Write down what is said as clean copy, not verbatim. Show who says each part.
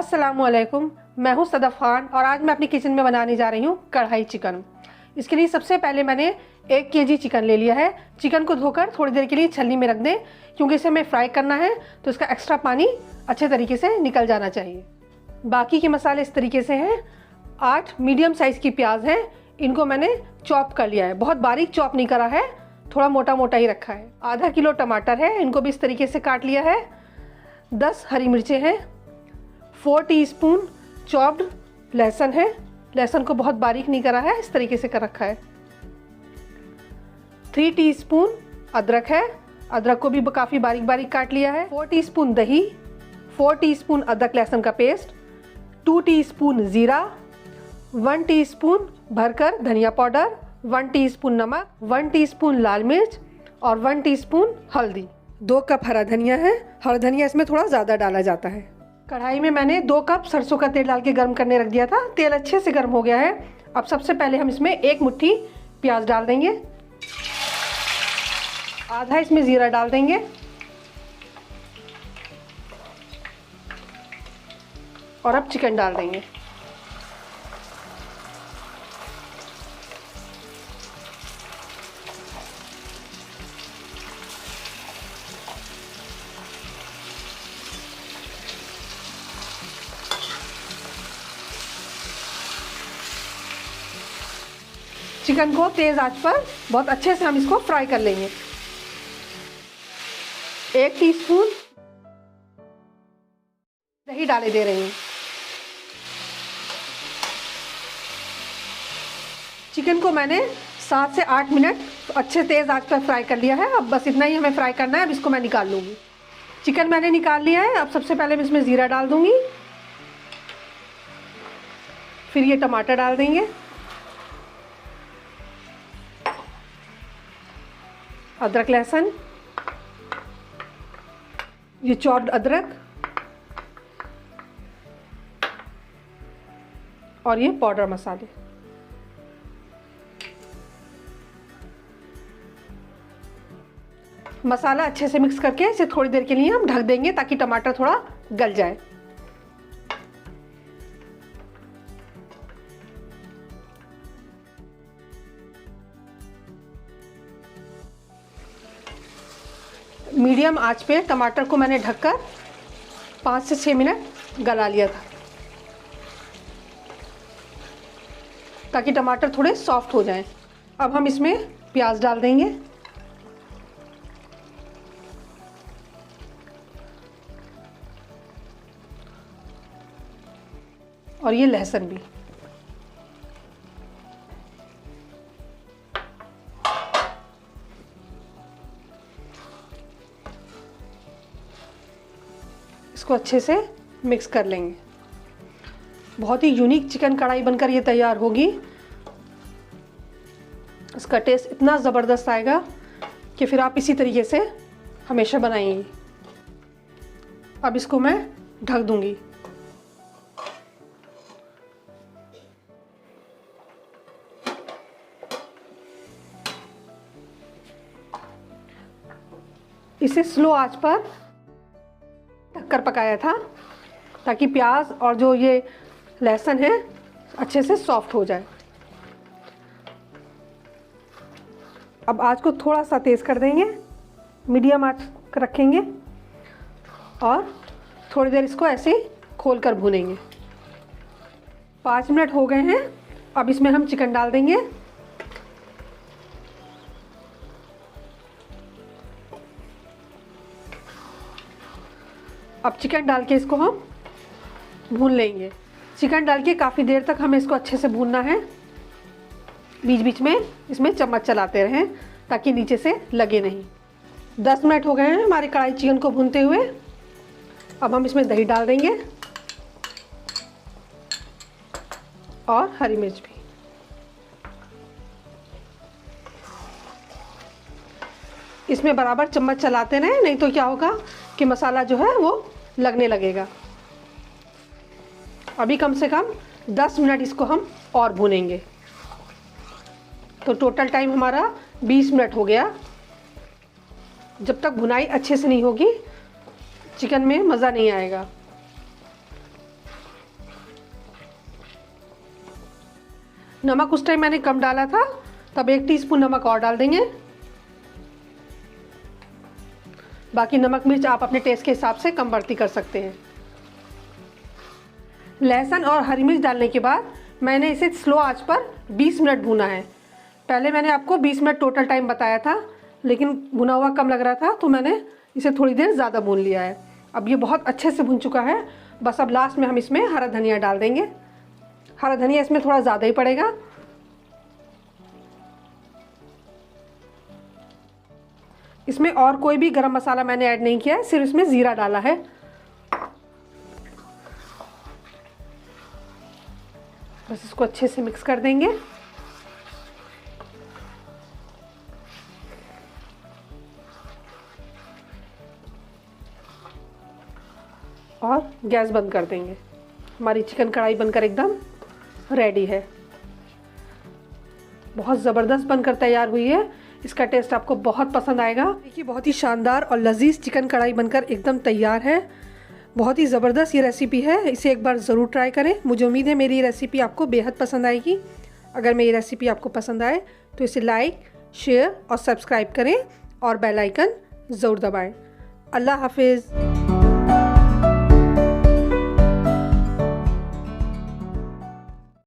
Speaker 1: अस्सलामुअलैकुम, मैं हूँ सदफ़ खान और आज मैं अपनी किचन में बनाने जा रही हूँ कढ़ाई चिकन। इसके लिए सबसे पहले मैंने 1 केजी चिकन ले लिया है। चिकन को धोकर थोड़ी देर के लिए छलनी में रख दें, क्योंकि इसे हमें फ्राई करना है तो इसका एक्स्ट्रा पानी अच्छे तरीके से निकल जाना चाहिए। बाकी के मसाले इस तरीके से हैं। 8 मीडियम साइज़ की प्याज हैं, इनको मैंने चॉप कर लिया है, बहुत बारीक चॉप नहीं करा है, थोड़ा मोटा मोटा ही रखा है। आधा किलो टमाटर है, इनको भी इस तरीके से काट लिया है। 10 हरी मिर्चें हैं। 4 टीस्पून चॉप्ड लहसुन है, लहसुन को बहुत बारीक नहीं करा है, इस तरीके से कर रखा है। 3 टीस्पून अदरक है, अदरक को भी काफ़ी बारीक बारीक काट लिया है। 4 टीस्पून दही, 4 टीस्पून अदरक लहसुन का पेस्ट, 2 टीस्पून ज़ीरा, 1 टीस्पून भरकर धनिया पाउडर, 1 टीस्पून नमक, 1 टीस्पून लाल मिर्च और 1 टीस्पून हल्दी। 2 कप हरा धनिया है, हरा धनिया इसमें थोड़ा ज़्यादा डाला जाता है। कढ़ाई में मैंने 2 कप सरसों का तेल डाल के गर्म करने रख दिया था। तेल अच्छे से गर्म हो गया है। अब सबसे पहले हम इसमें 1 मुट्ठी प्याज डाल देंगे, आधा इसमें ज़ीरा डाल देंगे और अब चिकन डाल देंगे। चिकन को तेज़ आंच पर बहुत अच्छे से हम इसको फ्राई कर लेंगे। 1 टीस्पून दही डाले दे रही हूँ। चिकन को मैंने 7 से 8 मिनट अच्छे तेज़ आंच पर फ्राई कर लिया है। अब बस इतना ही हमें फ्राई करना है। अब इसको मैं निकाल लूँगी। चिकन मैंने निकाल लिया है। अब सबसे पहले मैं इसमें ज़ीरा डाल दूँगी, फिर ये टमाटर डाल देंगे, अदरक लहसुन, ये चॉप्ड अदरक और ये पाउडर मसाले। मसाला अच्छे से मिक्स करके इसे थोड़ी देर के लिए हम ढक देंगे ताकि टमाटर थोड़ा गल जाए। मीडियम आंच पे टमाटर को मैंने ढककर 5 से 6 मिनट गला लिया था ताकि टमाटर थोड़े सॉफ्ट हो जाएं। अब हम इसमें प्याज डाल देंगे और ये लहसुन भी। इसको अच्छे से मिक्स कर लेंगे। बहुत ही यूनिक चिकन कढ़ाई बनकर ये तैयार होगी। इसका टेस्ट इतना ज़बरदस्त आएगा कि फिर आप इसी तरीके से हमेशा बनाएंगी। अब इसको मैं ढक दूंगी। इसे स्लो आंच पर ढककर पकाया था ताकि प्याज और जो ये लहसुन है अच्छे से सॉफ्ट हो जाए। अब आंच को थोड़ा सा तेज़ कर देंगे, मीडियम आंच रखेंगे और थोड़ी देर इसको ऐसे खोल कर भूनेंगे। 5 मिनट हो गए हैं। अब इसमें हम चिकन डाल देंगे। अब चिकन डाल के इसको हम भून लेंगे। चिकन डाल के काफ़ी देर तक हमें इसको अच्छे से भूनना है। बीच बीच में इसमें चम्मच चलाते रहें ताकि नीचे से लगे नहीं। 10 मिनट हो गए हैं हमारे कढ़ाई चिकन को भूनते हुए। अब हम इसमें दही डाल देंगे और हरी मिर्च भी। इसमें बराबर चम्मच चलाते रहें, नहीं तो क्या होगा कि मसाला जो है वो लगने लगेगा। अभी कम से कम 10 मिनट इसको हम और भूनेंगे। तो टोटल टाइम हमारा 20 मिनट हो गया। जब तक भुनाई अच्छे से नहीं होगी चिकन में मज़ा नहीं आएगा। नमक उस टाइम मैंने कम डाला था, तब 1 टीस्पून नमक और डाल देंगे। बाकी नमक मिर्च आप अपने टेस्ट के हिसाब से कम बढ़ती कर सकते हैं। लहसुन और हरी मिर्च डालने के बाद मैंने इसे स्लो आंच पर 20 मिनट भूना है। पहले मैंने आपको 20 मिनट टोटल टाइम बताया था, लेकिन भुना हुआ कम लग रहा था तो मैंने इसे थोड़ी देर ज़्यादा भून लिया है। अब ये बहुत अच्छे से भुन चुका है। बस अब लास्ट में हम इसमें हरा धनिया डाल देंगे। हरा धनिया इसमें थोड़ा ज़्यादा ही पड़ेगा। इसमें और कोई भी गरम मसाला मैंने ऐड नहीं किया है, सिर्फ इसमें ज़ीरा डाला है। बस इसको अच्छे से मिक्स कर देंगे। और गैस बंद कर देंगे। हमारी चिकन कढ़ाई बनकर एकदम रेडी है। बहुत ज़बरदस्त बनकर तैयार हुई है। इसका टेस्ट आपको बहुत पसंद आएगा। देखिए बहुत ही शानदार और लजीज चिकन कढ़ाई बनकर एकदम तैयार है। बहुत ही ज़बरदस्त ये रेसिपी है, इसे एक बार ज़रूर ट्राई करें। मुझे उम्मीद है मेरी ये रेसिपी आपको बेहद पसंद आएगी। अगर मेरी रेसिपी आपको पसंद आए तो इसे लाइक, शेयर और सब्सक्राइब करें और बेल आइकन ज़रूर दबाएं। अल्लाह हाफिज़।